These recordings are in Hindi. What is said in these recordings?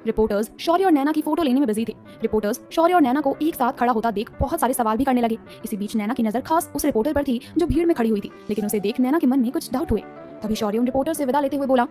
रिपोर्टर्स शौर्य और नैना की फोटो लेने में बिजी थे। रिपोर्टर्स शौर्य और नैना को एक साथ खड़ा होता देख बहुत सारे सवाल भी करने लगे। इसी बीच नैना की नजर खास उस रिपोर्टर पर थी जो भीड़ में खड़ी हुई थी, लेकिन उसे देख नैना के मन में कुछ डाउट हुए। तभी शौर्य उन रिपोर्टर से विदा लेते हुए बोला,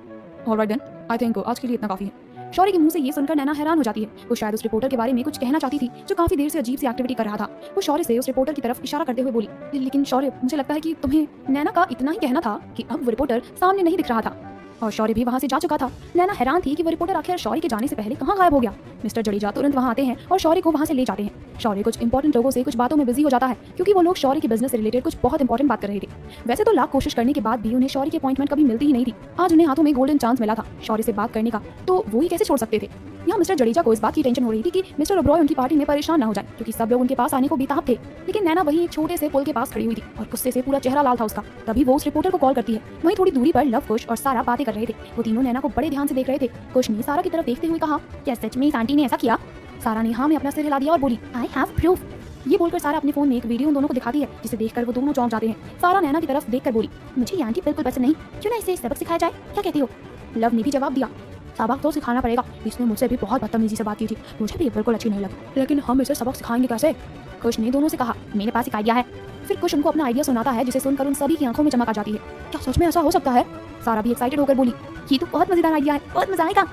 ऑलराइट देन, आई थिंक आज के लिए इतना काफी है। शौर्य के मुंह से ये सुनकर नैना हैरान हो जाती है। वो शायद उस रिपोर्टर के बारे में कुछ कहना चाहती थी जो काफी देर से अजीब सी एक्टिविटी कर रहा था। वो शौर्य से उस रिपोर्टर की तरफ इशारा करते हुए बोली, लेकिन शौर्य, मुझे लगता है कि तुम्हें नैना का इतना ही कहना था कि अब वो रिपोर्टर सामने नहीं दिख रहा था। और शौर्य भी वहां से जा चुका था। नैना हैरान थी कि वो रिपोर्टर आखिर शौर्य के जाने से पहले कहां गायब हो गया। मिस्टर जडेजा तुरंत वहां आते हैं और शौर्य को वहां से ले जाते हैं। शौर्य कुछ इंपॉर्टेंट लोगों से कुछ बातों में बिजी हो जाता है क्योंकि वो लोग शौर्य के बिजनेस से रिलेटेड कुछ बहुत इंपॉर्टेंट बात कर रहे थे। वैसे तो लाख कोशिश करने के बाद भी उन्हें शौर्य की अपॉइंटमेंट कभी मिलती ही नहीं थी। आज उन्हें हाथों में गोल्डन चांस मिला था शौर्य से बात करने का, तो वो ही कैसे छोड़ सकते थे। यहाँ मिस्टर जडेजा को इस बात की टेंशन हो रही थी कि मिस्टर ओबरॉय उनकी पार्टी में परेशान न हो जाए, क्योंकि सब लोग उनके पास आने को बेताब थे। लेकिन नैना वहीं एक छोटे से पुल के पास खड़ी हुई थी और गुस्से से पूरा चेहरा लाल था उसका। तभी वो उस रिपोर्टर को कॉल करती है। वहीं थोड़ी दूरी पर लव, कुश और सारा बातें कर रहे थे। वो तीनों नैना को बड़े ध्यान से देख रहे थे। कुश ने सारा की तरफ देखते हुए कहा, क्या सच में इस आंटी ने ऐसा किया? सारा ने हाँ में अपना सिर हिला दिया और बोली, आई हैव प्रूफ। ये बोलकर सारा अपने फोन में एक वीडियो उन दोनों को दिखाती है, जिसे देखकर वो दोनों चौंक जाते हैं। सारा नैना की तरफ देखकर बोली, मुझे ये आंटी बिल्कुल पसंद नहीं, क्यों ना इसे सबक सिखाया जाए, क्या कहती हो? लव ने भी जवाब दिया, सबक तो सिखाना पड़ेगा, इसने मुझसे भी बहुत बदतमीजी से बात की थी, मुझे भी बिल्कुल अच्छी नहीं लगी, लेकिन हम इसे सबक सिखाएंगे कैसे? कुश ने दोनों से कहा, मेरे पास एक आइडिया है। फिर कुश उनको अपना आइडिया सुनाता है, जिसे सुनकर उन सभी की आंखों में चमक आ जाती है। क्या सच में ऐसा हो सकता है? सारा भी एक्साइटेड होकर बोली, ये तो बहुत मजेदार आइडिया है, बहुत मजा आएगा।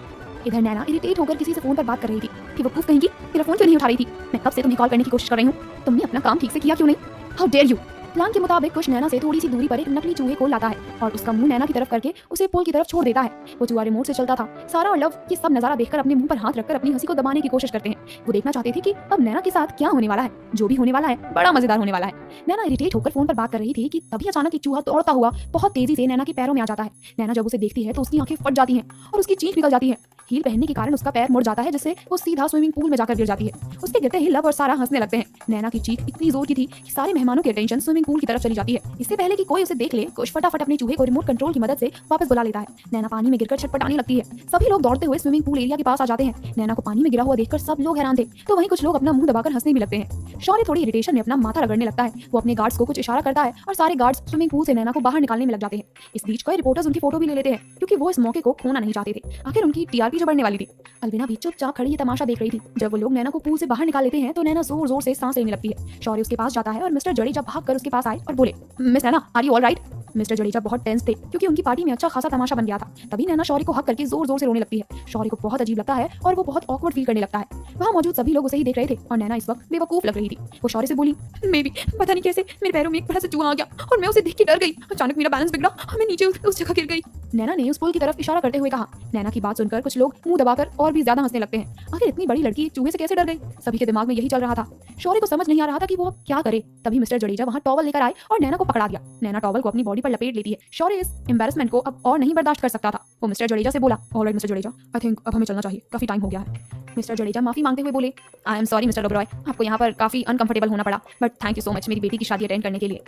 इधर नैना इरिटेट होकर किसी से फोन पर बात कर रही थी कि वो प्रूफ कहेंगी, मेरा फोन क्यों नहीं उठा रही थी? मैं कब से तुम्हें कॉल करने की कोशिश कर रही हूँ, तुमने अपना काम ठीक से किया क्यों नहीं? How dare you. प्लान के मुताबिक कुश नैना से थोड़ी सी दूरी पर एक नकली चूहे को लाता है और उसका मुंह नैना की तरफ करके उसे पुल की तरफ छोड़ देता है। वो चूहा रिमोट से चलता था। सारा और लव ये सब नजारा देखकर अपने मुंह पर हाथ रखकर अपनी हंसी को दबाने की कोशिश करते हैं। वो देखना चाहते थे कि अब नैना के साथ क्या होने वाला है। जो भी होने वाला है बड़ा मजेदार होने वाला है। नैना इरिटेट होकर फोन पर बात कर रही थी कि तभी अचानक एक चूहा दौड़ता हुआ बहुत तेजी से नैना के पैरों में आ जाता है। नैना जब उसे देखती है तो उसकी आंखें फट जाती हैं और उसकी चीख निकल जाती है। हील पहनने के कारण उसका पैर मुड़ जाता है, जिससे वो सीधा स्विमिंग पूल में जाकर गिर जाती है। उसके गिरते ही लव और सारा हंसने लगते हैं। नैना की चीख इतनी जोर की थी कि सारे मेहमानों की अटेंशन स्विमिंग पूल की तरफ चली जाती है। इससे पहले कि कोई उसे देख ले, कुश फटाफट अपने चूहे को रिमोट कंट्रोल की मदद से वापस बुला लेता है। नैना पानी में गिरकर छटपटाने लगती है। सभी लोग दौड़ते हुए स्विमिंग पूल एरिया के पास आ जाते हैं। नैना को पानी में गिरा हुआ देखकर सब लोग हैरान थे, तो वहीं कुछ लोग अपना मुंह दबाकर हंसने भी लगते हैं। शौर्य थोड़ी इरिटेशन में अपना माथा रगड़ने लगता है। वो अपने गार्ड्स को कुछ इशारा करता है और सारे गार्ड्स स्विमिंग पूल से नैना को बाहर निकालने में लग जाते हैं। इस बीच कई रिपोर्टर्स उनकी फोटो भी ले लेते हैं, क्योंकि वो इस मौके को खोना नहीं चाहते थे। आखिर उनकी टीआरपी जो बढ़ने वाली थी। अलविना भी चुपचाप खड़ी ये तमाशा देख रही थी। जब वो लोग नैना को पूल से बाहर निकाल लेते हैं तो नैना जोर जोर से सांस लेने लगती है। शौर्य उसके पास जाता है और मिस्टर जडेजा भागकर उसके पास आए और बोले, miss Naina, are you all right? Mister Jadeja बहुत टेंस थे क्योंकि उनकी पार्टी में अच्छा खासा तमाशा बन गया था। तभी नैना शौर्य को हक करके जोर जोर से रोने लगती है। शौर्य को बहुत अजीब लगता है और वो बहुत ऑकवर्ड फील करने लगता है। वहाँ मौजूद सभी लोग उसे ही देख रहे थे और नैना इस वक्त बेवकूफ लग रही थी। वो शौर्य से बोली, मे भी पता नहीं कैसे मेरे पैरों में एक बड़ा सा चूहा आ गया और मैं उसे देख के डर गई। अचानक मेरा बैलेंस बिगड़ा, मैं नीचे उस जगह गिर गई। नैना ने उस पुल की तरफ इशारा करते हुए कहा। नैना की बात सुनकर कुछ लोग मुंह दबाकर और भी ज्यादा हंसने लगते हैं। आखिर इतनी बड़ी लड़की चूहे से कैसे डर गई? सभी के दिमाग में यही चल रहा था। शौर्य को समझ नहीं आ रहा था कि वो क्या करे। तभी मिस्टर जडेजा वहाँ टॉवल लेकर आए और नैना को पकड़ा दिया। नैना टॉवल को अपनी बॉडी पर लपेट लेती है। शौर्य इस एम्बैरेसमेंट को अब और नहीं बर्दाश्त कर सकता था। वो मिस्टर जडेजा से बोला, alright mister Jadeja, I think अब हमें चलना चाहिए, काफी टाइम हो गया है। मिस्टर जडेजा माफी मांगते हुए बोले, I am sorry mister Oberoi, आपको यहाँ पर काफी अनकंफर्टेबल होना पड़ा, but thank you so much मेरी बेटी की शादी अटेंड करने के लिए।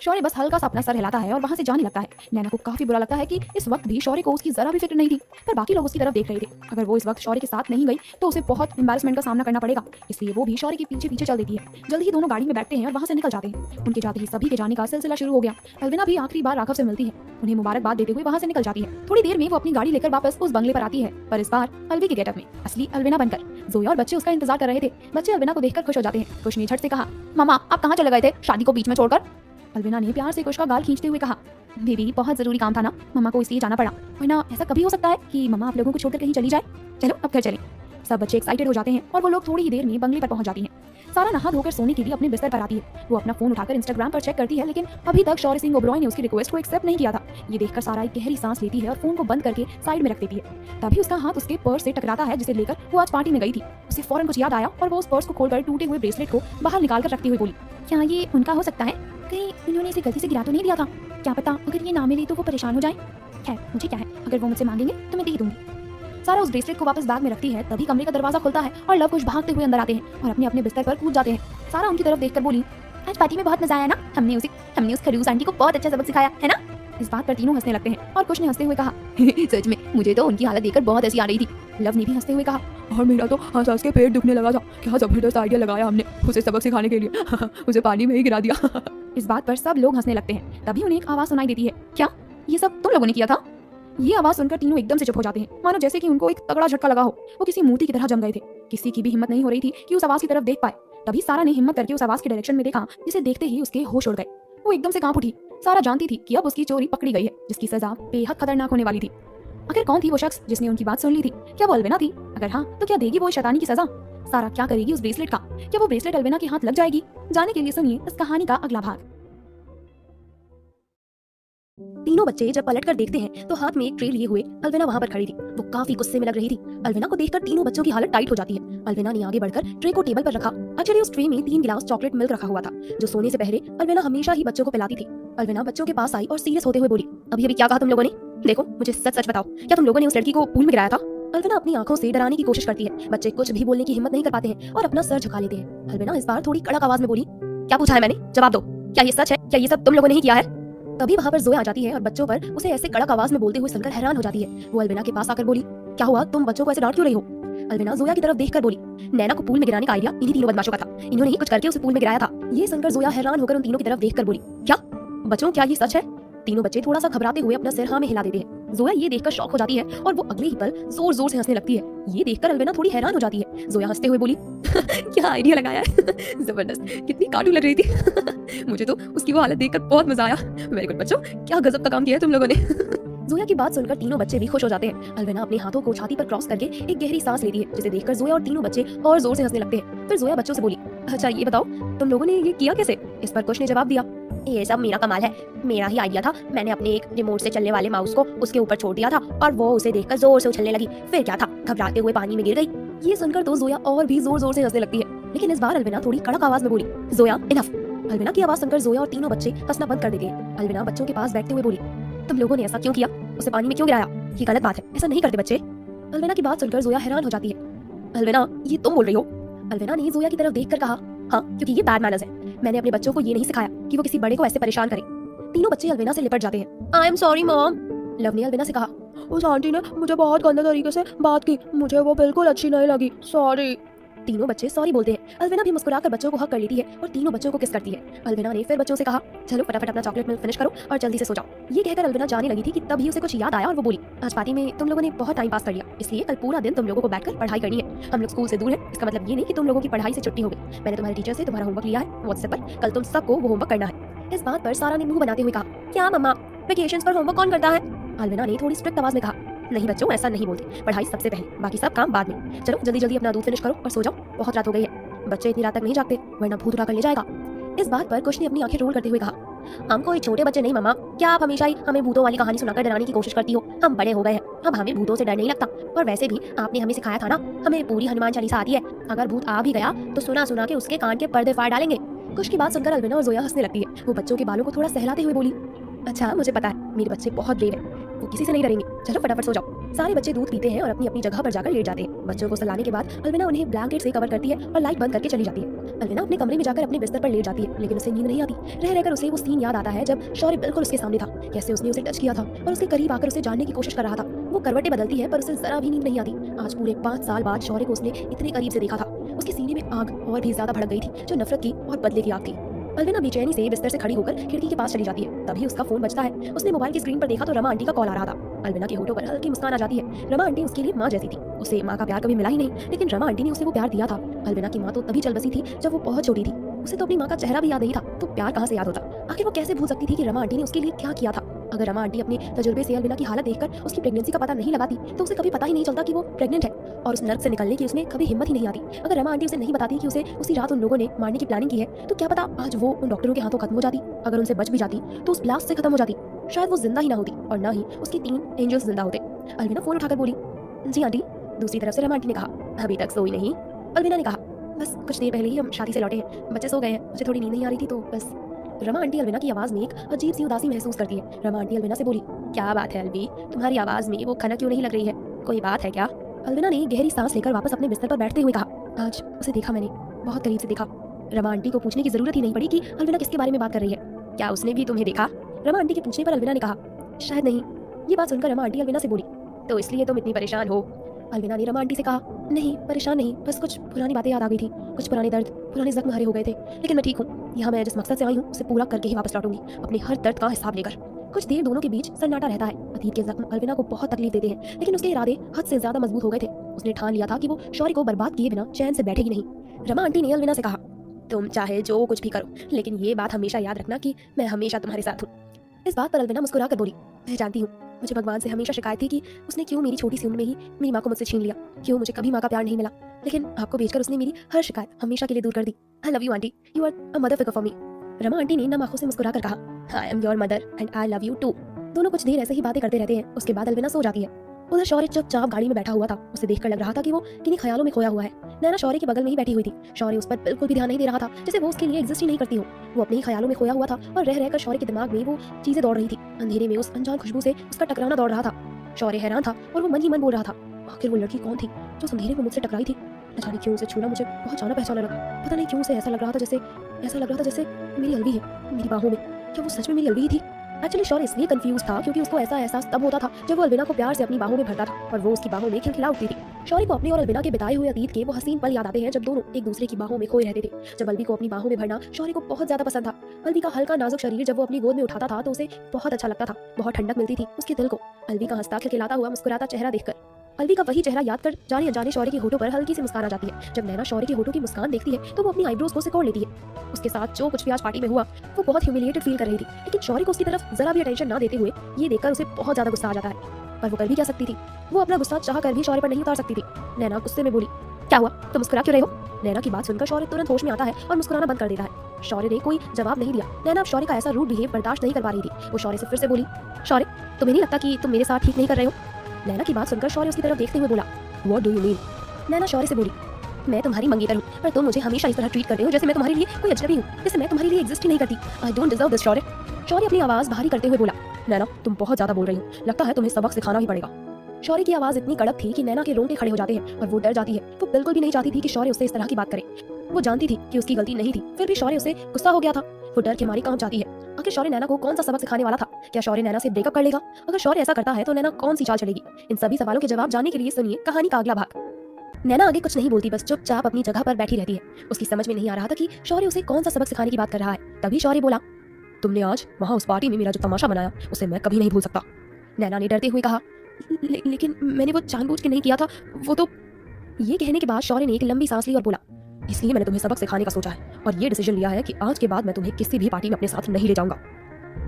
शौर्य बस हल्का सा अपना सर हिलाता है और वहां से जाने लगता है। नैना को काफी बुरा लगता है कि इस वक्त भी शौर्य को उसकी जरा भी फिक्र नहीं थी, पर बाकी लोग उसकी तरफ देख रहे थे। अगर वो इस वक्त शौर्य के साथ नहीं गई तो उसे बहुत एम्बैरेसमेंट का सामना करना पड़ेगा, इसलिए वो भी शौर्य के पीछे पीछे चल देती है। जल्द ही दोनों गाड़ी में बैठते हैं और वहां से निकल जाते हैं। उनके जाते ही सभी के जाने का सिलसिला शुरू हो गया। अलविना भी आखिरी बार राघव से मिलती है, उन्हें मुबारकबाद देते हुए वहां से निकल जाती है। थोड़ी देर में वो अपनी गाड़ी लेकर वापस उस बंगले पर आती है, पर इस बार अलवी के गेटअप में, असली अलविना बनकर। जोया और बच्चे उसका इंतजार कर रहे थे। बच्चे अलविना को देखकर खुश हो जाते हैं। कुश ने झट से कहा, मामा आप कहाँ चले गए थे शादी को बीच में छोड़कर? अलविना ने प्यार से कुश का गाल खींचते हुए कहा, बेबी बहुत जरूरी काम था ना, मम्मा को इसलिए जाना पड़ा, वरना ऐसा कभी हो सकता है कि मम्मा आप लोगों को छोड़कर कहीं चली जाए। चलो अब घर चलें। सब बच्चे एक्साइटेड हो जाते हैं और वो लोग थोड़ी ही देर में बंगले पर पहुंच जाती हैं। सारा नहा धोकर सोने के लिए अपने बिस्तर पर आती है। वो अपना फोन उठाकर इंस्टाग्राम पर चेक करती है, लेकिन अभी तक शौर्य सिंह ओबरॉय ने उसकी रिक्वेस्ट को एक्सेप्ट नहीं किया था। ये देखकर सारा एक गहरी सांस लेती है और फोन को बंद करके साइड में रख देती है। तभी उसका हाथ उसके पर्स से टकराता है, जिसे लेकर वो आज पार्टी में गई थी। उसे फौरन कुछ याद आया और वो उस पर्स को खोलकर टूटे हुए ब्रेसलेट को बाहर निकाल कर रखती हुई बोली, क्या ये उनका हो सकता है? कहीं उन्होंने इसे गलती से गिरा तो नहीं दिया था? क्या पता अगर ये ना मिले तो वो परेशान हो जाए। खैर मुझे क्या है, अगर वो मुझसे मांगेंगे तो मैं दे दूंगी। सारा उस ब्रेसलेट को वापस बैग में रखती है। तभी कमरे का दरवाजा खुलता है और लव कुश भागते हुए अंदर आते हैं और अपने अपने बिस्तर पर कूद जाते हैं। सारा उनकी तरफ देखकर बोली, आज पार्टी में बहुत मजा आया ना, हमने उस खड़ूस आंटी को बहुत अच्छा सबक सिखाया है ना? इस बात पर तीनों हंसने लगते हैं और कुश ने हंसते हुए कहा, सच में मुझे तो उनकी हालत देखकर बहुत हंसी आ रही थी। लव ने भी हंसते हुए कहा, और मेरा तो हंस के पेट दुखने लगा था, क्या जबरदस्त आइडिया लगाया हमने उसे सबक सिखाने के लिए, उसे पानी में ही गिरा दिया। इस बात पर सब लोग हंसने लगते हैं। तभी उन्हें एक आवाज सुनाई देती है, क्या ये सब तुम लोगों ने किया था? ये आवाज सुनकर तीनों एकदम से चुप हो जाते हैं, मानो जैसे कि उनको एक तगड़ा झटका लगा हो। वो किसी मूर्ति की तरह जम गए थे। किसी की भी हिम्मत नहीं हो रही थी कि उस आवाज की तरफ देख पाए। तभी सारा ने हिम्मत करके उस आवाज के डायरेक्शन में देखा, जिसे देखते ही उसके होश उड़ गए। वो एकदम से कांप उठी। सारा जानती थी कि अब उसकी चोरी पकड़ी गई है, जिसकी सजा बेहद खतरनाक होने वाली थी। आखिर कौन थी वो शख्स जिसने उनकी बात सुन ली थी? क्या वो अलविना थी? अगर हाँ, तो क्या देगी वो शैतानी की सजा? सारा क्या करेगी उस ब्रेसलेट का? क्या वो ब्रेसलेट अलविना के हाथ लग जाएगी? जानने के लिए सुनिए इस कहानी का अगला भाग। तीनों बच्चे जब पलट कर देखते हैं तो हाथ में एक ट्रे लिए हुए अलविना वहां पर खड़ी थी। वो काफी गुस्से में लग रही थी। अलविना को देखकर तीनों बच्चों की हालत टाइट हो जाती है। अलविना ने आगे बढ़कर ट्रे को टेबल पर रखा। एक्चुअली उस ट्रे में 3 गिलास चॉकलेट मिल्क रखा हुआ था, जो सोने से पहले अलविना हमेशा ही बच्चों को पिलाती थी। अलविना बच्चों के पास आई और सीरियस होते हुए बोली, अभी अभी क्या कहा तुम लोगों ने? देखो, मुझे सच सच बताओ, क्या तुम लोगों ने उस लड़की को पूल में गिराया था? अलविना अपनी आंखों से डराने की कोशिश करती है। बच्चे कुछ भी बोलने की हिम्मत नहीं कर पाते हैं और अपना सर झुका लेते हैं। अलविना इस बार थोड़ी कड़क आवाज में बोली, क्या पूछा है मैंने? जवाब दो। क्या ये सच है? क्या ये सब तुम लोगों ने ही किया है? तभी वहां पर जोया आ जाती है और बच्चों पर उसे ऐसे कड़क आवाज में बोलते हुए सुनकर हैरान हो जाती है। वो अलविना के पास आकर बोली, क्या हुआ, तुम बच्चों को ऐसे डांट क्यों रही हो? अलविना जोया की तरफ देखकर बोली, नैना को पूल में गिराने का आइडिया इन्हीं तीनों बदमाशों का था। इन्होंने ही कुछ करके उसे पूल में गिराया था। ये सुनकर जोया हैरान होकर उन तीनों की तरफ देखकर बोली, क्या बच्चों, क्या ये सच है? तीनों बच्चे थोड़ा सा घबराते हुए अपना सिर हाँ में हिला देते हैं। जोया ये देखकर शॉक हो जाती है और वो अगले ही पल जोर जोर से हंसने लगती है। ये देखकर अलविना थोड़ी हैरान हो जाती है। जोया हंसते हुए बोली, क्या आइडिया लगाया है। जबरदस्त, कितनी काटू लग रही थी। मुझे तो उसकी वो हालत देखकर बहुत मजा आया। वेरी गुड बच्चों, क्या गजब का काम किया है तुम लोगों ने। जोया की बात सुनकर तीनों बच्चे भी खुश हो जाते हैं। अलविना अपने हाथों को छाती पर क्रॉस करके एक गहरी सांस लेती है, जिसे देखकर जोया और तीनों बच्चे और जोर से हंसने लगते हैं। फिर जोया बच्चों से बोली, अच्छा ये बताओ, तुम लोगों ने ये किया कैसे? इस पर कुछ ने जवाब दिया, ये सब मेरा कमाल है, मेरा ही आइडिया था। मैंने अपने एक रिमोट से चलने वाले माउस को उसके ऊपर छोड़ दिया था और वो उसे देखकर जोर से उछलने लगी। फिर क्या था, घबराते हुए पानी में गिर गई। ये सुनकर तो जोया और भी जोर जोर से हंसने लगती है, लेकिन इस बार अलविना थोड़ी कड़क आवाज में बोली, जोया इनफ। अलविना की आवाज सुनकर जोया और तीनों बच्चे हंसना बंद कर देते हैं। अलविना बच्चों के पास बैठते हुए बोली, तुम लोगों ने ऐसा क्यों किया? उसे पानी में क्यों गिराया? ये गलत बात है, ऐसा नहीं करते बच्चे। अलविना की बात सुनकर जोया हैरान हो जाती है। अलविना, ये तुम बोल रही हो? अलविना ने जोया की तरफ देखकर कहा, हाँ, क्योंकि ये बैड मैनर्स है। मैंने अपने बच्चों को ये नहीं सिखाया कि वो किसी बड़े को ऐसे परेशान करे। तीनों बच्चे अलविना से लिपट जाते हैं। I am sorry mom. Love ने अलविना से कहा, उस आंटी ने मुझे बहुत गंदे तरीके से बात की, मुझे वो बिल्कुल अच्छी नहीं लगी, सॉरी। तीनों बच्चे सॉरी बोलते हैं। अलविना भी मुस्कुराकर बच्चों को हक कर लेती है और तीनों बच्चों को किस करती है। अलविना ने फिर बच्चों से कहा, चलो फटाफट अपना चॉकलेट मिल्क फिनिश करो और जल्दी से सो जाओ। ये कहकर अलविना जाने लगी थी कि तभी उसे कुछ याद आया और वो बोली, आज पार्टी में तुम लोगों ने बहुत टाइम पास कर लिया, इसलिए कल पूरा दिन तुम लोगों को बैठकर पढ़ाई करनी है। हम लोग स्कूल से दूर है, इसका मतलब ये नहीं कि तुम लोगों की पढ़ाई से छुट्टी हो गई। मैंने तुम्हारे टीचर से तुम्हारा होमवर्क लिया है व्हाट्सएप पर, कल तुम सबको वो होमवर्क करना है। इस बात पर सारा ने मुंह बनाते हुए कहा, क्या मम्मा, वेकेशंस पर होमवर्क कौन करता है? अलविना ने थोड़ी स्ट्रिक्ट आवाज में कहा, नहीं बच्चों, ऐसा नहीं बोलते, पढ़ाई सबसे पहले, बाकी सब काम बाद में। चलो जल्दी जल्दी अपना दूध फिनिश करो और सो जाओ, बहुत रात हो गई है। बच्चे इतनी रात तक नहीं जागते, वरना भूत उठा कर ले जाएगा। इस बात पर कुछ ने अपनी आंखें रोल करते हुए कहा, हम कोई छोटे बच्चे नहीं मम्मा, क्या आप हमेशा ही हमें भूतों वाली कहानी सुनाकर डराने की कोशिश करती हो? हम बड़े हो गए हैं, अब हमें भूतों से डर नहीं लगता। और वैसे भी आपने हमें सिखाया था ना, हमें पूरी हनुमान चालीसा आती है, अगर भूत आ भी गया तो सुना सुना के उसके कान के पर्दे फाड़ डालेंगे। कुछ की बात सुनकर अलविना और जोया हंसने लगती है। वो बच्चों के बालों को थोड़ा सहलाते हुए बोली, अच्छा मुझे पता है, मेरे बच्चे बहुत ब्रेव हैं, वो किसी से नहीं डरेंगे, चलो फटाफट सो जाओ। सारे बच्चे दूध पीते हैं और अपनी अपनी जगह पर जाकर लेट जाते हैं। बच्चों को सुलाने के बाद अलविना उन्हें ब्लैंकेट से कवर करती है और लाइट बंद करके चली जाती है। अलविना अपने कमरे में जाकर अपने बिस्तर पर लेट जाती है, लेकिन उसे नींद नहीं आती। रह रहकर उसे वो सीन याद आता है जब शौर्य बिल्कुल उसके सामने था, कैसे उसने उसे टच किया था और उसके करीब आकर उसे जानने की कोशिश कर रहा था। वो करवटें बदलती है पर उसे जरा भी नींद नहीं आती। आज पूरे 5 साल बाद शौर्य को उसने इतने करीब से देखा था। उसके सीने में आग और भी ज्यादा भड़क गई थी, जो नफरत की और बदले की आग थी। अलविना बेचैनी से बिस्तर से खड़ी होकर खिड़की के पास चली जाती है। तभी उसका फोन बजता है। उसने मोबाइल की स्क्रीन पर देखा तो रमा आंटी का कॉल आ रहा था। अलविना के होठों पर हल्की मुस्कान आ जाती है। रमा आंटी उसके लिए माँ जैसी थी। उसे माँ का प्यार कभी मिला ही नहीं, लेकिन रमा आंटी ने उसे वो प्यार दिया था। अलविना की माँ तो तभी चल बसी थी जब वो बहुत छोटी थी। उसे तो अपनी माँ का चेहरा भी याद नहीं था, तो प्यार कहाँ से याद होता? आखिर वो कैसे भूल सकती थी कि रमा आंटी ने उसके लिए क्या किया था? अगर रमा आंटी अपने तजुर्बे से अलविना की हालत देखकर उसकी प्रेगनेंसी का पता नहीं लगाती तो उसे कभी पता ही नहीं चलता कि वो प्रेग्नेंट है, और उस नर्क से निकलने की उसमें कभी हिम्मत ही नहीं आती। अगर रमा आंटी उसे नहीं बताती कि उसे उसी रात उन लोगों ने मारने की प्लानिंग की है, तो क्या पता आज वो उन डॉक्टरों के हाथों खत्म हो जाती। अगर उनसे बच भी जाती तो उस ब्लास्ट से खत्म हो जाती। शायद वो जिंदा ही ना होती और ना ही उसकी 3 एंजल्स जिंदा होते। अलविना फोन उठाकर बोली, जी आंटी। दूसरी तरफ से रमा आंटी ने कहा, अभी तक सोई नहीं? अलविना ने कहा, बस कुछ देर पहले ही हम शादी से लौटे हैं, बच्चे सो गए हैं, मुझे थोड़ी नींद नहीं आ रही थी तो बस। रमा आंटी अलविना की आवाज में एक अजीब सी उदासी महसूस करती है। रमा आंटी अलविना से बोली, क्या बात है अलवी, तुम्हारी आवाज में वो खनक क्यों नहीं लग रही है? कोई बात है क्या? अलविना ने गहरी सांस लेकर वापस अपने बिस्तर पर बैठते हुए कहा, आज उसे देखा मैंने, बहुत करीब से देखा। रमा आंटी को पूछने की जरूरत ही नहीं पड़ी कि अलविना किसके बारे में बात कर रही है। क्या उसने भी तुम्हें देखा? रमा आंटी के पूछने पर अलविना ने कहा, शायद नहीं। ये बात सुनकर रमा आंटी अलविना से बोली, तो इसलिए तुम इतनी परेशान हो? अलविना ने रमा आंटी से कहा, नहीं परेशान नहीं, बस कुछ पुरानी बातें याद आ गई थी, कुछ पुराने दर्द, पुराने जख्म हरे हो गए थे, लेकिन मैं ठीक हूँ। यहाँ मैं जिस मकसद से आई हूँ उसे पूरा करके ही वापस लौटूंगी, अपने हर दर्द का हिसाब लेकर। कुछ देर दोनों के बीच सन्नाटा रहता है। अतीत के जख्म अलविना को बहुत तकलीफ देते हैं, लेकिन उसके इरादे हद से ज्यादा मजबूत हो गए थे। उसने ठान लिया था कि वो शौर्य को बर्बाद किए बिना चैन से बैठेगी नहीं। रमा आंटी ने अलविना से कहा, तुम चाहे जो कुछ भी करो, लेकिन ये बात हमेशा याद रखना कि मैं हमेशा तुम्हारे साथ हूँ। इस बात पर अलविना मुस्कुरा कर बोली, मैं जानती हूँ, मुझे भगवान से हमेशा शिकायत थी कि उसने क्यों मेरी छोटी सी उम्र में ही मेरी माँ को मुझसे छीन लिया, क्यों मुझे कभी माँ का प्यार नहीं मिला, लेकिन आपको भेजकर उसने मेरी हर शिकायत हमेशा के लिए दूर कर दी। I love you aunty, you are a mother figure for me. Rama aunty ने नम आंखों से मुस्कुरा कर कहा, I am your mother and I love you too. दोनों कुछ देर ऐसे ही बातें करते रहते हैं। उसके बाद अलविना सो जाती है। उधर शौर्य चुपचाप गाड़ी में बैठा हुआ था। उसे देखकर लग रहा था कि वो किन्हीं ख्यालों में खोया हुआ है। नैना शौर्य के बगल में ही बैठी हुई थी। शौर्य उस पर बिल्कुल भी ध्यान नहीं दे रहा था, जैसे वो उसके लिए एग्जिस्ट ही नहीं करती हो। वो अपने ही ख्यालों में खोया हुआ था और रह रहकर शौर्य के दिमाग में वो चीजें दौड़ रही थी। अंधेरे में उस अनजान खुशबू से उसका टकराना दौड़ रहा था। शौर्य हैरान था और वो मन ही मन बोल रहा था, आखिर वो लड़की कौन थी जो अंधेरे में मुझसे टकराई थी। न जाने क्यों उसे छूना मुझे बहुत जाना पहचाना लगा। पता नहीं क्यों उसे ऐसा लग रहा था जैसे मेरी अलवी है मेरी बाहों में। क्या वो सच में मेरी अलवी ही थी? एक्चुअली शौर्य इसलिए कंफ्यूज था क्योंकि उसको ऐसा एहसास तब होता था जब वो अलविना को प्यार से अपनी बाहों में भरता था और वो उसकी बाहों में खिलखिला उठती थी। शौर्य को अपने और अलविना के बिताए हुए अतीत के वो हसीन पल याद आते हैं जब दोनों एक दूसरे की बाहों में खोए रहते थे। जब अलवी को अपनी बाहों में भरना शौर्य को बहुत ज्यादा पसंद था। अलवी का हल्का नाजुक शरीर जब वो अपनी गोद में उठाता था तो उसे बहुत अच्छा लगता था। बहुत ठंडक मिलती थी उसके दिल को अलवी का हंसता खिलखिलाता हुआ मुस्कुराता चेहरा देखकर। अलवी का वही चेहरा याद कर जाने अनजाने शौर्य के होठों पर हल्की सी मुस्कान आ जाती है। जब नैना शौर्य के होठों की मुस्कान देखती है तो वो अपनी आईब्रोज को सिकोड़ लेती है। उसके साथ जो कुछ भी आज पार्टी में हुआ वो बहुत ह्यूमिलिएटेड फील कर रही थी, लेकिन शौर्य को उसकी तरफ जरा भी अटेंशन ना देते हुए ये देखकर उसे बहुत ज्यादा गुस्सा आ जाता है। पर वो कर भी क्या सकती थी? वो अपना गुस्सा चाह कर भी शौर्य पर नहीं उतार सकती थी। नैना गुस्से में बोली, क्या हुआ, तुम मुस्कुरा क्यों रहे हो? नैना की बात सुनकर शौर्य तुरंत होश में आता है और मुस्कुराना बंद कर देता है। शौर्य ने कोई जवाब नहीं दिया। नैना अब शौर्य का ऐसा रूड बिहेव बर्दाश्त नहीं कर पा रही थी। वो शौर्य से फिर से बोली, शौर्य तुम्हें नहीं लगता कि तुम मेरे साथ ठीक नहीं कर रहे हो? नैना की बात सुनकर शौर्य उसकी तरफ देखते हुए बोला, व्हाट डू यू मीन? नैना शौर्य से बोली, मैं तुम्हारी मंगेतर हूँ पर तुम मुझे हमेशा इस तरह ट्रीट करते हो जैसे मैं तुम्हारे लिए कोई अजनबी हूँ, जैसे मैं तुम्हारे लिए एग्जिस्ट ही नहीं करती। आई डोंट डिजर्व दिस शौर्य। शौर्य अपनी आवाज भारी करते हुए बोला, नैना तुम बहुत ज्यादा बोल रही हो, लगता है तुम्हें सबक सिखाना ही पड़ेगा। शौर्य की आवाज इतनी कड़क थी कि नैना के रोंगटे खड़े हो जाते हैं और वो डर जाती है। वो बिल्कुल भी नहीं चाहती थी कि शौर्य उससे इस तरह की बात करे। वो जानती थी कि उसकी गलती नहीं थी, फिर भी शौर्य उसे गुस्सा हो गया था। वो डर के मारे कांप जाती है। आखिर शौर्य नैना को कौन सा सबक सिखाने वाला था? क्या शौर्य नैना से ब्रेकअप कर लेगा? अगर शौर्य ऐसा करता है तो नैना कौन सी चाल चलेगी? इन सभी सवालों के जवाब जानने के लिए सुनिए कहानी का अगला भाग। नैना आगे कुछ नहीं बोलती, बस चुपचाप अपनी जगह पर बैठी रहती है। उसकी समझ में नहीं आ रहा था कि शौर्य उसे कौन सा सबक सिखाने की बात कर रहा है। तभी शौर्य बोला, तुमने आज वहाँ उस पार्टी में मेरा जो तमाशा बनाया उसे मैं कभी नहीं भूल सकता। नैना ने डरते हुए कहा, लेकिन मैंने वो जानबूझ के नहीं किया था, वो तो। ये कहने के बाद शौर्य ने एक लंबी सांस ली और बोला, इसलिए मैंने तुम्हें सबक सिखाने का सोचा है और ये डिसीजन लिया है कि आज के बाद मैं तुम्हें किसी भी पार्टी में अपने साथ नहीं ले जाऊंगा।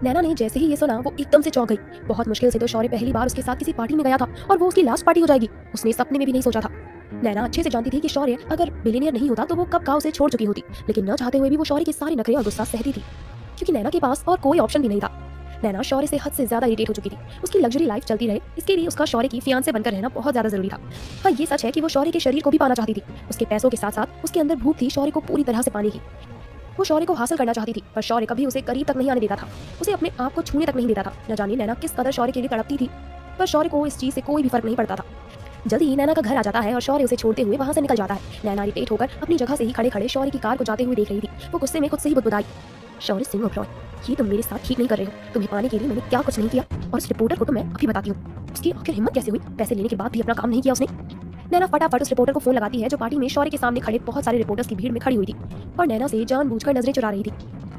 नैना ने जैसे ही ये सुना वो एकदम से चौंक गई। बहुत मुश्किल से तो शौर्य पहली बार उसके साथ किसी पार्टी में गया था और वो उसकी लास्ट पार्टी हो जाएगी। उसने सपने में भी नहीं सोचा था। नैना अच्छे से जानती थी कि शौर्य अगर बिलियनियर नहीं होता तो वो कब का उसे छोड़ चुकी होती, लेकिन न चाहते हुए भी वो शौर्य के सारे नखरे और गुस्सा सहती थी क्योंकि नैना के पास और कोई ऑप्शन भी नहीं था। नैना शौर्य से हद से ज्यादा इरिटेट हो चुकी थी। उसकी लग्जरी लाइफ चलती रहे इसके लिए उसका शौर्य की फियांसे बनकर रहना बहुत ज्यादा जरूरी था। हाँ, ये सच है कि वो शौर्य के शरीर को भी पाना चाहती थी। उसके पैसों के साथ साथ उसके अंदर भूख थी शौर्य को पूरी तरह से पाने की। वो शौर्य को हासिल करना चाहती थी पर शौर्य कभी उसे करीब तक नहीं आने देता था। उसे अपने आप को छूने तक नहीं देता था। न जाने नैना किस कदर शौर्य के लिए तड़पती थी, पर शौर्य को इस चीज से कोई भी फर्क नहीं पड़ता था। जल्दी ही नैना का घर आ जाता है और शौर्य उसे छोड़ते हुए वहां से निकल जाता है। नैना इरिटेट होकर अपनी जगह से ही खड़े खड़े शौर्य की कार को जाते हुए देख रही थी। वो गुस्से में खुद से ही बुदबुदाई, शौर्य सिंह ओबरॉय, ये तुम मेरे साथ ठीक नहीं कर रहे हो। तुम्हें पाने के लिए मैंने क्या कुछ नहीं किया और इस रिपोर्टर को तो मैं अभी बताती हूँ उसकी आखिर हिम्मत कैसे हुई। पैसे लेने के बाद भी अपना काम नहीं किया उसने। नैना फटाफट उस रिपोर्टर को फोन लगाती है जो पार्टी में शौर्य के सामने खड़े बहुत सारे रिपोर्टर्स की भीड़ में खड़ी हुई थी और नैना से जानबूझकर नजरें चुरा रही थी।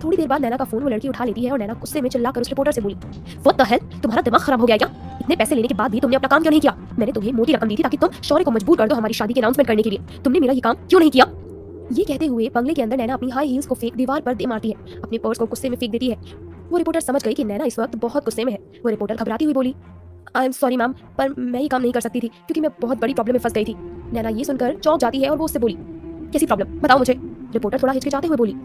थोड़ी देर बाद नैना का फोन वो लड़की उठा लेती है और नैना गुस्से में चिल्लाकर उस रिपोर्टर से बोली, व्हाट द हेल, तुम्हारा दिमाग खराब हो गया क्या? इतने पैसे लेने के बाद भी तुमने अपना काम क्यों नहीं किया? मैंने तुम्हें मोटी रकम दी थी ताकि तुम शौर्य को मजबूर कर दो हमारी शादी की अनाउंसमेंट करने के लिए। तुमने मेरा ये काम क्यों नहीं किया? ये कहते हुए बंगले के अंदर नैना अपनी हाई हील्स को फेंक दीवार पर दे मारती है। अपने पर्स को गुस्से में फेंक देती है। वो रिपोर्टर समझ गई कि नैना इस वक्त बहुत गुस्से में है। वो रिपोर्टर घबराती हुई बोली, आई एम सॉरी मैम, पर मैं ये काम नहीं कर सकती थी क्योंकि मैं बहुत बड़ी प्रॉब्लम में फंस गई थी। नैना ये सुनकर चौंक जाती है और वो उससे बोली, कैसी प्रॉब्लम, बताओ मुझे। रिपोर्टर थोड़ा हिचकिचाते हुए बोली,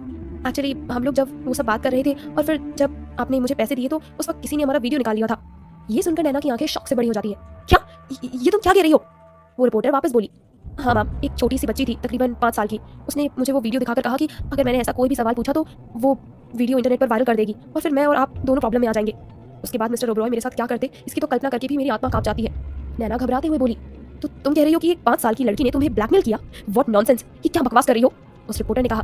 एक्चुअली हम लोग जब वो सब बात कर रहे थे और फिर जब आपने मुझे पैसे दिए तो उस वक्त किसी ने हमारा वीडियो निकाल लिया था। ये सुनकर नैना की आंखें शौक से बड़ी हो जाती है। क्या? ये तुम क्या कह रही हो? वो रिपोर्टर वापस बोली, हाँ मैम, एक छोटी सी बच्ची थी तकरीबन 5 साल की। उसने मुझे वो वीडियो दिखाकर कहा कि अगर मैंने ऐसा कोई भी सवाल पूछा तो वो वीडियो इंटरनेट पर वायरल कर देगी और फिर मैं और आप दोनों प्रॉब्लम में आ जाएंगे। उसके बाद मिस्टर ओबरॉय मेरे साथ क्या करते इसकी तो कल्पना करके भी मेरी आत्मा कांप जाती है। नैना घबराते हुए बोली, तो तुम कह रही हो कि एक 5 साल की लड़की ने तुम्हें ब्लैकमेल किया? व्हाट नॉनसेंस, ये क्या बकवास कर रही हो? उस रिपोर्टर ने कहा,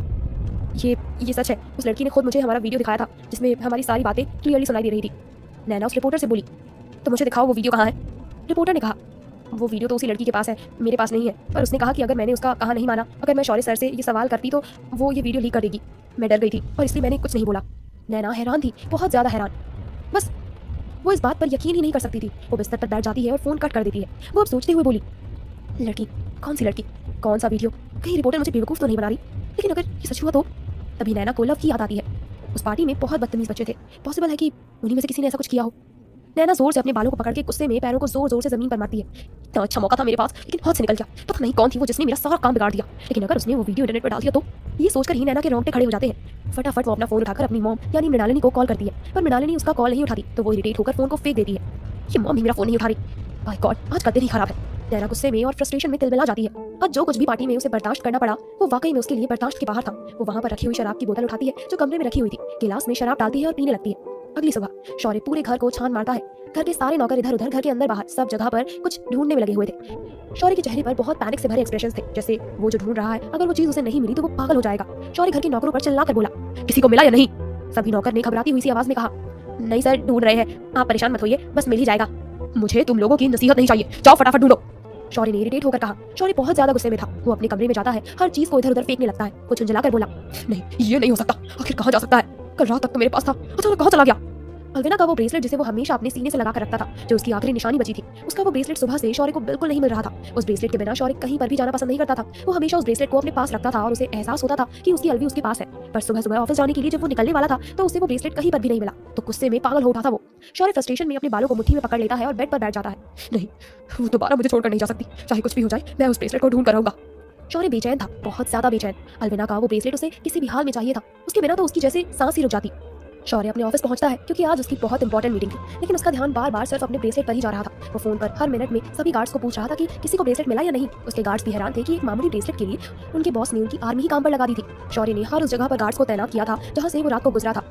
ये सच है। उस लड़की ने खुद मुझे हमारा वीडियो दिखाया था जिसमें हमारी सारी बातें क्लियरली सुनाई दे रही थी। नैना उस रिपोर्टर से बोली, तो मुझे दिखाओ वो वीडियो कहाँ है? रिपोर्टर ने कहा, वो वीडियो तो उसी लड़की के पास है, मेरे पास नहीं है। पर उसने कहा कि अगर मैंने उसका कहा नहीं माना, अगर मैं शौर्य सर से ये सवाल करती तो वो ये वीडियो लीक कर देगी। मैं डर गई थी और इसलिए मैंने कुछ नहीं बोला। नैना हैरान थी, बहुत ज़्यादा हैरान। बस वो इस बात पर यकीन ही नहीं कर सकती थी। वो बिस्तर पर बैठ जाती है और फ़ोन कट कर देती है। वो अब सोचते हुए बोली, लड़की, कौन सी लड़की, कौन सा वीडियो, कहीं रिपोर्टर मुझे बेवकूफ़ तो नहीं बना रही? लेकिन अगर ये सच हुआ तो? तभी नैना को लव की याद आती है। उस पार्टी में बहुत बदतमीज़ बच्चे थे, पॉसिबल है कि उन्हीं में से किसी ने ऐसा कुछ किया हो। नैना जोर से अपने बालों को पकड़ के गुस्से में पैरों को जोर जोर से जमीन पर मारती है। इतना अच्छा मौका था मेरे पास, लेकिन हाथ से निकल गया। पता नहीं कौन थी वो जिसने मेरा सारा काम बिगाड़ दिया। लेकिन अगर उसने वो वीडियो इंटरनेट पर डाल दिया तो? ये सोचकर ही नैना के रोंगटे खड़े हो जाते हैं। फटाफट वो अपना फोन उठाकर अपनी मॉम यानी मृणालिनी को कॉल करती है, पर मृणालिनी उसका कॉल नहीं उठाती, तो वो इरिटेट होकर फोन को फेंक देती है। ये मॉम भी मेरा फोन नहीं उठा रही। बाय गॉड, आज का दिन ही खराब है। नैना गुस्से में और फ्रस्ट्रेशन में तिलमिला जाती है। आज जो कुछ भी पार्टी में उसे बर्दाश्त करना पड़ा, वो वाकई में उसके लिए बर्दाश्त के बाहर था। वो वहाँ पर रखी हुई शराब की बोतल उठाती है जो कमरे में रखी हुई थी, गिलास में शराब डालती है और पीने लगती है। अगली सुबह शौर्य पूरे घर को छान मारता है। घर के सारे नौकर इधर उधर, घर के अंदर बाहर सब जगह पर कुछ ढूंढने में लगे हुए थे। शौर्य के चेहरे पर बहुत पैनिक से भरे एक्सप्रेशंस थे, जैसे वो जो ढूंढ रहा है अगर वो चीज उसे नहीं मिली तो वो पागल हो जाएगा। शौर्य घर के नौकरों पर चिल्लाकर बोला, किसी को मिला या नहीं? सभी नौकर ने घबराती हुई सी आवाज में कहा, नहीं सर, ढूंढ रहे हैं, आप परेशान मत होइए, बस मिल ही जाएगा। मुझे तुम लोगों की नसीहत नहीं चाहिए, जाओ फटाफट ढूंढो। शौर्य ने इरिटेट होकर कहा। शौर्य बहुत ज्यादा गुस्से में था। वो अपने कमरे में जाता है, हर चीज को इधर उधर फेंकने लगता है। वो झुंझलाकर बोला, नहीं ये नहीं हो सकता, आखिर कहाँ जा सकता है? कल रात तक तो मेरे पास था, अचानक कहाँ चला गया? अलविना का वो ब्रेसलेट जिसे वो हमेशा अपने सीने से लगा कर रखता था, जो उसकी आखिरी निशानी बची थी, उसका वो ब्रेसलेट सुबह से शौर्य को बिल्कुल नहीं मिल रहा था। उस ब्रेसलेट के बिना शौर्य कहीं पर भी जाना पसंद नहीं करता था। वो हमेशा उस ब्रेसलेट को अपने पास रखता था और उसे एहसास होता था कि उसकी अलवी उसके पास है। पर सुबह सुबह ऑफिस जाने के लिए जब वो निकलने वाला था तो उसे वो ब्रेसलेट कहीं पर भी नहीं मिला, तो गुस्से में पागल हो उठा था वो। शौर्य फ्रस्ट्रेशन में अपने बालों को मुट्ठी में पकड़ लेता है और बेड पर बैठ जाता है। नहीं, वो दोबारा मुझे छोड़कर नहीं जा सकती, चाहे कुछ भी हो जाए, मैं उस ब्रेसलेट को ढूंढ कर रहूंगा। शौर्य बेचैन था, बहुत ज्यादा बेचैन। अलविना का वो ब्रेसलेट उसे किसी भी हाल में चाहिए था, उसके बिना तो उसकी जैसे सांस ही रुक जाती। शौर्य अपने ऑफिस पहुंचता है क्योंकि आज उसकी बहुत इंपॉर्टेंट मीटिंग थी, लेकिन उसका ध्यान बार बार सिर्फ अपने ब्रेसलेट पर ही जा रहा था। वो फोन पर हर मिनट में सभी गार्ड्स को पूछ रहा था कि किसी को ब्रेसलेट मिला या नहीं। उसके गार्ड्स भी हैरान थे कि एक मामूली ब्रेसलेट के लिए उनके बॉस ने उनकी आर्मी ही काम पर लगा दी थी। शौर्य ने हर उस जगह पर गार्ड्स को तैनात किया था जहाँ से वो रात को गुजरा था।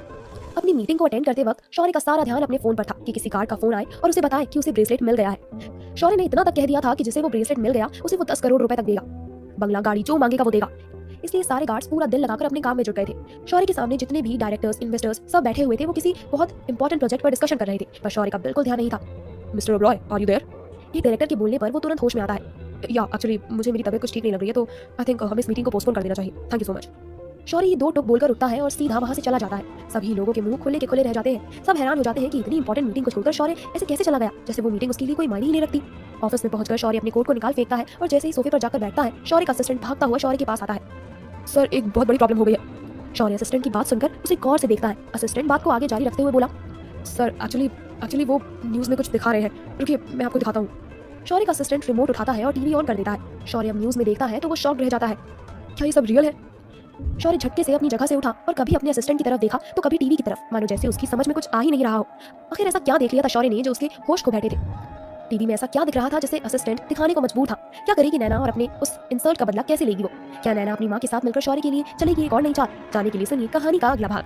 अपनी मीटिंग को अटेंड करते वक्त शौर्य का सारा ध्यान अपने फोन पर था कि किसी गार्ड का फोन आए और उसे बताए कि उसे ब्रेसलेट मिल गया है। शौर्य ने इतना तक कह दिया था कि जिसे वो ब्रेसलेट मिल गया उसे वो 10 करोड़ रुपए तक देगा, बंगला गाड़ी जो मांगेगा वो देगा। इसलिए सारे गार्ड्स पूरा दिल लगाकर अपने काम में जुट गए थे। शौर्य के सामने जितने भी डायरेक्टर्स, इन्वेस्टर्स सब बैठे हुए थे, वो किसी बहुत इंपॉर्टेंट प्रोजेक्ट पर डिस्कशन कर रहे थे, पर शौर्य का बिल्कुल ध्यान नहीं था। Mister Oberoi, are you there? एक डायरेक्टर के बोलने पर वो तुरंत होश में आता है। या एक्चुअली मुझे मेरी तबीयत कुछ ठीक नहीं लग रही है, तो आई थिंक हमें इस मीटिंग को पोस्टपोन कर देना चाहिए, थैंक यू सो मच। शौर्य ये 2 टुक बोलकर उठता है और सीधा वहां से चला जाता है। सभी लोगों के मुंह खुले के खुले रह जाते हैं। सब हैरान हो जाते हैं कि इतनी इंपॉर्टेंट मीटिंग को छोड़कर शौर्य ऐसे कैसे चला गया, जैसे वो मीटिंग उसके लिए कोई मायने ही नहीं रखती। ऑफिस में पहुंचकर शौर्य अपने कोट को निकाल फेंकता है और जैसे ही सोफे पर जाकर बैठता है, शौर्य का असिस्टेंट भागता हुआ शौर्य के पास आता है। सर, एक बहुत बड़ी प्रॉब्लम हो गई है। शौर्य असिस्टेंट की बात सुनकर उसे गौर से देखता है। असिस्टेंट बात को आगे जारी रखते हुए बोला, सर एक्चुअली वो न्यूज़ में कुछ दिखा रहे हैं, रुकिए मैं आपको दिखाता हूँ। शौर्य का असिस्टेंट रिमोट उठाता है और टीवी ऑन कर देता है। शौर्य अब न्यूज़ में देखता है तो वो शॉक्ड रह जाता है। क्या ये सब रियल है? शौर्य झटके से अपनी जगह से उठा और कभी अपने असिस्टेंट की तरफ देखा तो कभी टीवी की तरफ, मानो जैसे उसकी समझ में कुछ आ ही नहीं रहा हो। आखिर ऐसा क्या देख लिया था शौर्य ने जो उसके होश खो बैठे थे? टीवी में ऐसा क्या दिख रहा था जिसे असिस्टेंट दिखाने को मजबूर था? क्या करेगी नैना और अपने उस इंसल्ट का बदला कैसे लेगी वो? क्या नैना अपनी माँ के साथ मिलकर शौर्य के लिए चलेगी एक और नई चाल? जाने के लिए सुनिए कहानी का अगला भाग।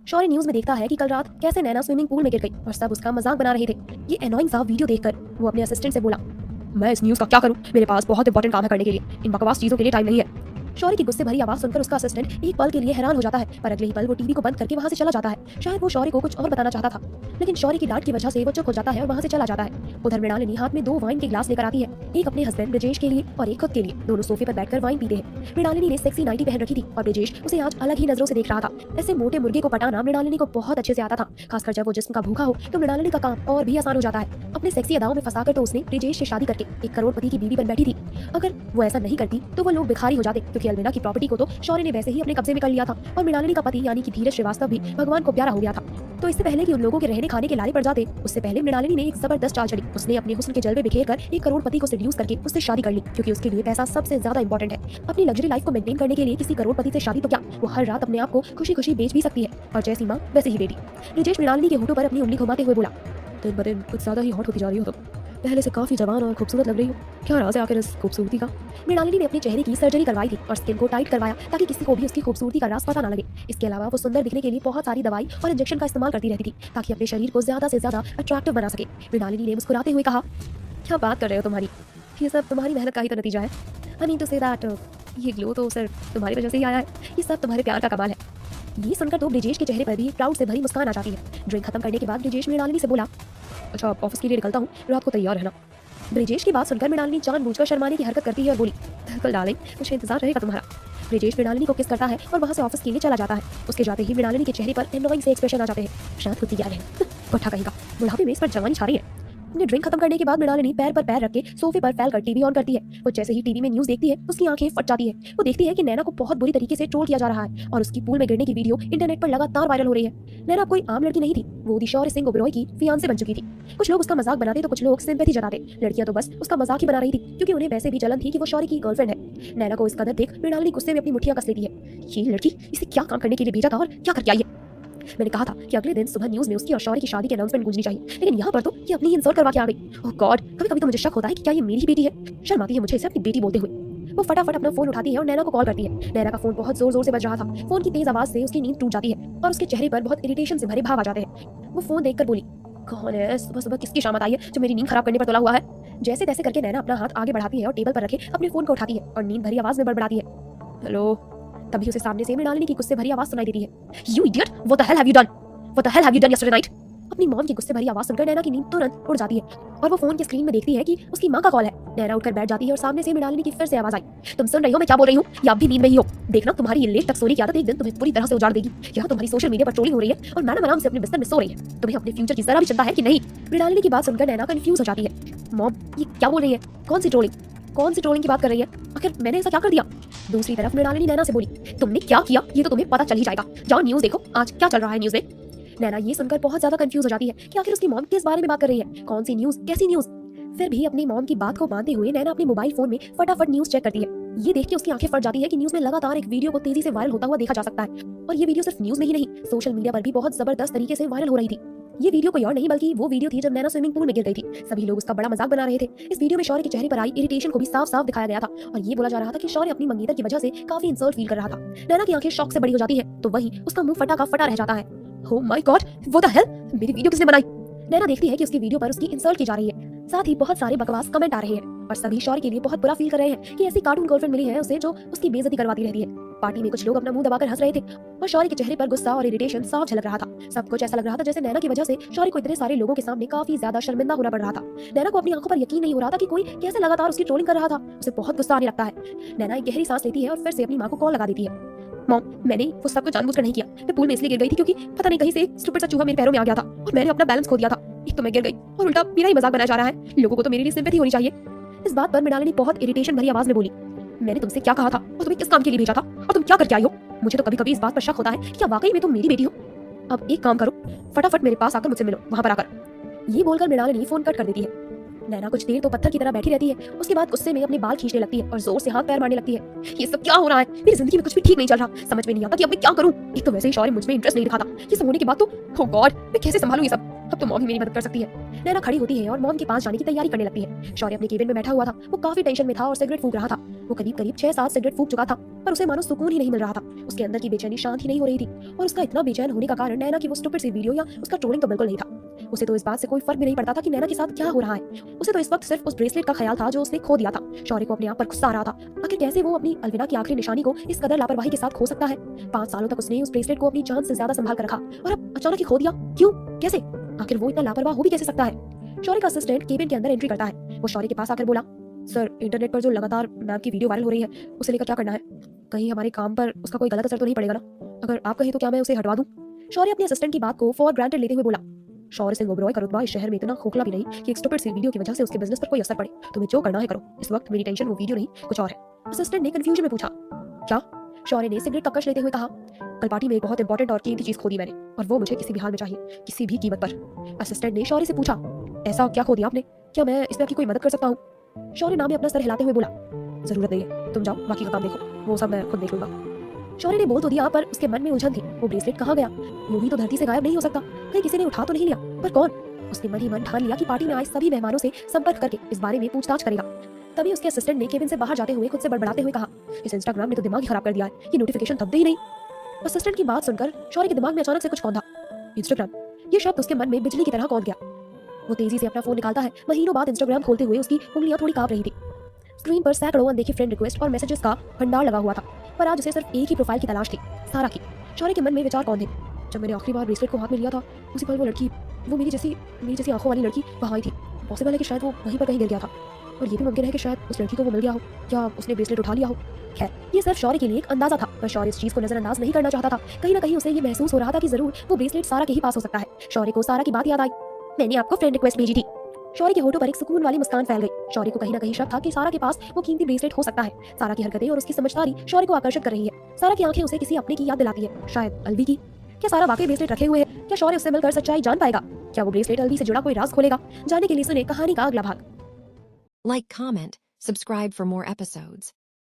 शौर्य न्यूज़ में देखता है कि कल रात कैसे नैना स्विमिंग पूल में गिर गई और सब उसका मजाक बना रहे थे। ये एनोइंग सा वीडियो देखकर वो अपने असिस्टेंट से बोला, मैं इस न्यूज़ का क्या करूं? मेरे पास बहुत इंपॉर्टेंट काम है करने के लिए, इन बकवास चीज़ों के लिए टाइम नहीं है। शौर्य की गुस्से भरी आवाज सुनकर उसका असिस्टेंट एक पल के लिए हैरान हो जाता है, पर अगले ही पल वो टीवी को बंद करके वहां से चला जाता है। शायद वो शौर्य को कुछ और बताना चाहता था, लेकिन शौर्य की डांट की वजह से वो चुप हो जाता है और वहां से चला जाता है। उधर मृणालिनी हाथ में 2 वाइन के ग्लास लेकर आती है, एक अपने हस्बैंड ब्रजेश के लिए और एक खुद के लिए। दोनों सोफे पर बैठकर वाइन पीते हैं। मृणालिनी ने सेक्सी नाइटी पहन रखी थी और ब्रजेश उसे आज अलग ही नजरों से देख रहा था। ऐसे मोटे मुर्गे को पटाना मृणालिनी को बहुत अच्छे से आता था, खासकर जब वो जिस्म का भूखा हो तो मृणालिनी का काम और भी आसान हो जाता है। अपने सेक्सी अदाओं में फंसाकर तो उसने ब्रजेश से शादी करके 1 करोड़पति की बीवी बन बैठी थी। अगर वो ऐसा नहीं करती तो वो लोग भिखारी हो जाते, क्योंकि अलविना की प्रॉपर्टी को तो शौर्य ने वैसे ही अपने कब्जे में कर लिया था और मृणालिनी का पति यानी कि धीरज श्रीवास्तव भी भगवान को प्यारा हो गया था। तो इससे पहले कि उन लोगों के रहने खाने के लाले पड़ जाते, उससे पहले मृणालिनी ने एक जबरदस्त चाल चली। उसने अपने हुस्न के जलवे बिखेर कर 1 करोड़पति को सेड्यूस करके उससे शादी कर ली, क्योंकि उसके लिए पैसा सबसे ज्यादा इंपॉर्टेंट है। अपनी लग्जरी लाइफ को मेंटेन करने के लिए किसी करोड़पति से शादी तो क्या, वो हर रात अपने आप को खुशी खुशी बेच भी सकती है। और जैसी माँ वैसे ही बेटी। ब्रजेश मृणालिनी के होठों पर अपनी उंगली घुमाते हुए बोला, दिन ब दिन कुछ ज्यादा ही हॉट होती जा रही हो तुम, पहले से काफी जवान और खूबसूरत लग रही हो, क्या राज है आखिर इस खूबसूरती का? मृणालिनी ने अपने चेहरे की सर्जरी करवाई थी और स्किन को टाइट करवाया ताकि किसी को भी उसकी खूबसूरती का राज पता ना लगे। इसके अलावा वो सुंदर दिखने के लिए बहुत सारी दवाई और इंजेक्शन का इस्तेमाल करती रहती थी ताकि अपने शरीर को ज्यादा से ज्यादा अट्रैक्टिव बना सके। मृणालिनी ने मुस्कुराते हुए कहा, क्या बात कर रहे हो तुम्हारी, ये सब तुम्हारी मेहनत का ही तो नतीजा है। I mean to say that ये ग्लो तो सिर्फ तुम्हारी वजह से ही आया है, ये सब तुम्हारे प्यार का कमाल है। ये सुनकर तो ब्रजेश के चेहरे पर भी प्राउड से भरी मुस्कान आ जाती है। ड्रिंक खत्म करने के बाद ब्रजेश मृणालिनी से बोला, अच्छा ऑफिस के लिए निकलता हूँ, रात को तैयार रहना। ब्रजेश की बात सुनकर मृणालिनी जानबूझकर शर्माने की हरकत करती है और बोली, बिल्कुल डार्लिंग, मुझे इंतजार रहेगा तुम्हारा। ब्रिजेश मृणालिनी को किस करता है और वहाँ से ऑफिस के लिए चला जाता है। उसके जाते ही मृणालिनी के चेहरे पर एनोइंग से एक्सप्रेशन आ जाते हैं। शायद कुत्ती क्या है कोठा कहेगा, बुढ़ापे में इस पर जवानी छा रही है। अपने ड्रिंक खत्म करने के बाद मृणालिनी पैर पर पैर रख के सोफे पर फैल कर टीवी ऑन करती है। वो जैसे ही टीवी में न्यूज देखती है उसकी आंखें फट जाती है। वो देखती है कि नैना को बहुत बुरी तरीके से ट्रोल किया जा रहा है और उसकी पूल में गिरने की वीडियो इंटरनेट पर लगातार वायरल हो रही है। नैना कोई आम लड़की नहीं थी, वो शौर्य सिंह ओबरॉय की फियांसे बन चुकी थी। कुछ लोग उसका मजाक बनाते तो कुछ लोग सिंपैथी जताते। लड़कियां तो बस उसका मजाक ही बना रही थी क्योंकि उन्हें वैसे भी जलन थी कि वो शौर्य की गर्लफ्रेंड है। नैना को इस कदर देख मृणालिनी गुस्से में अपनी मुठ्ठियां कस लेती है। ये लड़की इसे क्या काम करने के लिए भेजा था और क्या करके आई है। मैंने कहा था कि अगले दिन सुबह न्यूज में उसकी और शौर्य की शादी की अनाउंसमेंट गूंजनी चाहिए, लेकिन यहाँ पर तो ये अपनी ही इंसल्ट करवा के आ गई। ओह गॉड, कभी कभी तो मुझे शक होता है कि क्या ये मेरी ही बेटी है। शर्म आती है मुझे इसे अपनी बेटी बोलते हुए। वो फटाफट अपना फोन उठाती है और नैना को कॉल करती है। नैना का फोन बहुत जोर जोर से बज रहा था। फोन की तेज आवाज से उसकी नींद टूट जाती है और उसके चेहरे पर बहुत इरिटेशन से भरे भाव आ जाते हैं। वो फोन देखकर बोली, कौन है, सुबह सुबह किसकी शामत आई है जो मेरी नींद खराब करने पर तुला हुआ है। जैसे तैसे करके नैना अपना हाथ आगे बढ़ाती है और टेबल पर रखे अपने फोन को उठाती है और नींद भरी आवाज में बड़बड़ाती है, हेलो। तभी उसे सामने से मृणालिनी की गुस्से भरी आवाज सुनाई देती है, you idiot, what the hell have you done, what the hell have you done yesterday night. अपनी मॉम की गुस्से भरी आवाज सुनकर नैना की नींद तुरंत उड़ जाती है और वो फोन के स्क्रीन में देखती है कि उसकी मां का कॉल है। नैना उठकर बैठ जाती है और सामने से मृणालिनी की फिर से आवाज आई, तुम सुन रही हो मैं क्या बोल रही हूँ या आप भी नींद में ही हो। देखना तुम्हारी ये लेट तक सोने की आदत एक दिन तुम्हें पूरी तरह से उजाड़ देगी। यहाँ तुम्हारी सोशल मीडिया पर ट्रोलिंग हो रही है और मैडम आराम से अपने बिस्तर में सो रही है। तुम्हें अपने फ्यूचर की जरा भी चिंता है कि नहीं। मृणालिनी की बात सुनकर नैना कंफ्यूज हो जाती है। मॉम ये क्या बोल रही है, कौन सी ट्रोलिंग की बात कर रही है, आखिर मैंने ऐसा क्या कर दिया। दूसरी तरफ मृणालिनी नैना से बोली, तुमने क्या किया ये तो तुम्हें पता चल ही जाएगा, जाओ न्यूज देखो आज क्या चल रहा है न्यूज में। नैना ये सुनकर बहुत ज्यादा कंफ्यूज हो जाती है कि आखिर उसकी मॉम किस बारे में बात कर रही है, कौन सी न्यूज, कैसी न्यूज। फिर भी अपनी मॉम की बात को मानते हुए नैना अपने मोबाइल फोन में फटाफट न्यूज चेक करती है। ये देख के उसकी आंखें फट जाती है कि न्यूज में लगातार एक वीडियो को तेजी से वायरल होता हुआ देखा जा सकता है और ये वीडियो सिर्फ न्यूज में ही नहीं सोशल मीडिया पर भी बहुत जबरदस्त तरीके से वायरल हो रही थी। ये वीडियो कोई और नहीं बल्कि वो वीडियो थी जब नैना स्विमिंग पूल में गिर गई थी। सभी लोग उसका बड़ा मजाक बना रहे थे। इस वीडियो में शौर्य के चेहरे पर आई इरिटेशन को भी साफ साफ दिखाया गया था और ये बोला जा रहा था कि शौर्य अपनी मंगेतर की वजह से काफी इंसल्ट फील कर रहा था। नैना की आंखें शॉक से बड़ी हो जाती है तो वहीं उसका मुंह फटा का फटा रह जाता है। Oh my God, what the hell, मेरी वीडियो किसने बनाई। नैना देखती है कि उसकी वीडियो पर उसकी इंसल्ट की जा रही है, साथ ही बहुत सारे बकवास कमेंट आ रहे हैं और सभी शौर्य के लिए बहुत बुरा फील कर रहे हैं कि ऐसी कार्टून गर्लफ्रेंड मिली है उसे जो उसकी बेइज्जती करवाती रहती है। पार्टी में कुछ लोग अपना मुंह दबाकर हंस रहे थे और शौर्य के चेहरे पर गुस्सा और इरिटेशन साफ झलक रहा था। सब कुछ ऐसा लग रहा था जैसे नैना की वजह से शौर्य को इतने सारे लोगों के सामने काफी ज्यादा शर्मिंदा होना पड़ रहा था। नैना को अपनी आंखों पर यकीन नहीं हो रहा था कि कोई कैसे लगातार उसकी ट्रोलिंग कर रहा था। उसे बहुत गुस्सा आने लगता है। नैना एक गहरी सांस लेती है और फिर से अपनी मां को कॉल लगा देती है, मॉम मैंने वो सब कुछ जानबूझकर नहीं किया, मैं पूल में इसलिए गिर गई थी क्योंकि पता नहीं कहीं से एक स्टूपिड सा चूहा मेरे पैरों में आ गया था और मैंने अपना बैलेंस खो दिया था। एक तो मैं गिर गई और उल्टा मेरा ही मजाक बनाया जा रहा है। लोगों को तो मेरे लिए सिंपैथी होनी चाहिए। इस बात पर मृणालिनी बहुत इरिटेशन भरी आवाज में बोली, मैंने तुमसे क्या कहा था और तुम्हें किस काम के लिए भेजा था और तुम क्या करके आई हो। मुझे तो कभी कभी इस बात पर शक होता है कि क्या वाकई में तुम मेरी बेटी हो। अब एक काम करो, फटाफट मेरे पास आकर मुझसे मिलो, वहां पर आकर। ये बोलकर मृणालिनी फोन कट कर देती है। नैना कुछ देर तो पत्थर की तरह बैठी रहती है, उसके बाद गुस्से में अपने बाल खींचने लगती है और जोर से हाथ पैर मारने लगती है। ये सब क्या हो रहा है, मेरी जिंदगी में कुछ भी ठीक नहीं चल रहा, समझ में नहीं आता कि अब मैं क्या करूं। एक तो वैसे ही शौर्य मुझ में इंटरेस्ट नहीं दिखाता, ये सब होने के बाद तो ओ गॉड मैं कैसे संभालूं ये सब। अब तो मॉम ही मेरी मदद कर सकती है। नैना खड़ी होती है और मॉम के पास जाने की तैयारी करने लगती है। शौर्य अपने केबिन में बैठा हुआ था, वो काफी टेंशन में था और सिगरेट फूंक रहा था। वो करीब करीब 6-7 सिगरेट फूंक चुका था पर उसे मानो सुकून ही नहीं मिल रहा था। उसके अंदर की बेचैनी शांत ही नहीं हो रही थी और उसका इतना बेचैन होने का कारण नैना की वो स्टूपिड सी वीडियो या उसका ट्रोलिंग तो बिल्कुल नहीं था। उसे तो इस बात से कोई फर्क भी नहीं पड़ता था कि नैना के साथ क्या हो रहा है। उसे तो इस वक्त सिर्फ उस ब्रेसलेट का ख्याल था जो उसने खो दिया था। शौर्य को अपने आप पर गुस्सा आ रहा था, आखिर कैसे वो अपनी अलविदा की आखिरी निशानी को इस कदर लापरवाही के साथ खो सकता है। 5 सालों तक उसने उस ब्रेसलेट को अपनी जान से ज्यादा संभाल कर रखा और अब अचानक ही खो दिया। क्यों, कैसे, आखिर वो इतना लापरवाह हो भी कैसे सकता है। शौर्य का असिस्टेंट केबिन के अंदर एंट्री करता है। वो शौर्य के पास आकर बोला, सर इंटरनेट पर जो लगातार मैम की वीडियो वायरल हो रही है उसे लेकर क्या करना है, कहीं हमारे काम पर उसका कोई गलत असर तो नहीं पड़ेगा ना, अगर आप कहें तो क्या मैं उसे हटवा दूं। शौर्य अपने असिस्टेंट की बात को फॉर ग्रांटेड लेते हुए बोला, शौर्य सिंह ओबरॉय का रुतबा इस शहर में इतना खोखला भी नहीं कि एक स्टूपिड सी वीडियो की वजह से उसके बिजनेस पर कोई असर पड़े। तुम्हें जो करना है करो, इस वक्त मेरी टेंशन वो वीडियो नहीं कुछ और है। असिस्टेंट ने कंफ्यूजन में पूछा, क्या। शौर्य ने सिगरेट का कश लेते हुए कहा, कल पार्टी में एक बहुत इंपॉर्टेंट और कीमती चीज खो दी मैंने और वो मुझे किसी भी हाल में चाहिए, किसी भी कीमत पर। असिस्टेंट ने शौर्य से पूछा, ऐसा क्या खो दिया आपने, क्या मैं इसमें आपकी कोई मदद कर सकता हूँ। शौर्य नाम में अपना सर हिलाते हुए बोला, जरूरत नहीं है, तुम जाओ बाकी का काम देखो, वो सब मैं खुद देख लूंगा। शौर्य ने बोल तो दिया पर उसके मन में उलझन थी। वो ब्रेसलेट कहाँ गया, यूं ही तो धरती से गायब नहीं हो सकता, कहीं किसी ने उठा तो नहीं लिया, पर कौन। उसने मन ही मन ठान लिया कि पार्टी में आए सभी मेहमानों से संपर्क करके इस बारे में पूछताछ करेगा। तभी उसके असिस्टेंट ने केबिन से बाहर जाते हुए खुद से बड़बड़ाते हुए कहा, इस इंस्टाग्राम ने तो दिमाग ही खराब कर दिया है, ये नोटिफिकेशन दबते ही नहीं। असिस्टेंट की बात सुनकर शौर्य के दिमाग में अचानक से कुछ कौंधा। इंस्टाग्राम, ये शब्द उसके मन में बिजली की तरह कौंध गया। वो तेजी से अपना फोन निकालता है। महीनों बाद इंस्टाग्राम खोलते हुए उसकी उंगलियां थोड़ी कांप रही थी। स्क्रीन पर सैकड़ों अनदेखी फ्रेंड रिक्वेस्ट और मैसेजेस का भंडार लगा हुआ था, पर आज उसे सिर्फ एक ही प्रोफाइल की तलाश थी, सारा की। शौर्य के मन में विचार कौन थे। जब मैंने आखिरी बार ब्रेसलेट को हाथ में लिया था उसी पल वो लड़की, वो मेरी जैसी आंखों वाली लड़की वहाँ आई थी। पॉसिबल है कि शायद वो वहीं पर कहीं गिर गया था। और ये भी मुमकिन है कि शायद उस लड़की को वो मिल गया हो या उसने ब्रेसलेट उठा लिया हो। खैर, ये सिर्फ शौर्य के लिए एक अंदाजा था, पर शौर्य इस चीज को नजरअंदाज नहीं करना चाहता था। कहीं ना कहीं उसे ये महसूस हो रहा था कि जरूर वो ब्रेसलेट सारा के ही पास हो सकता है। शौर्य को सारा की बात याद आई। मैंने आपको फ्रेंड रिक्वेस्ट भेजी थी। शौर्य के होठों पर एक सुकून वाली मुस्कान फैल गई। शौर्य को कहीं ना कहीं शक था कि सारा के पास वो कीमती ब्रेसलेट हो सकता है। सारा की हरकतें और उसकी समझदारी शौर्य को आकर्षित कर रही है। सारा की आंखें उसे किसी अपने की याद दिलाती है, शायद अलवी की। क्या सारा वाकई ब्रेसलेट रखे हुए है? क्या शौर्य उससे मिलकर सच्चाई जान पाएगा? क्या वो ब्रेसलेट अलवी से जुड़ा कोई राज खोलेगा? जानने के लिए सुने कहानी का अगला भाग। Like, comment, subscribe for more episodes.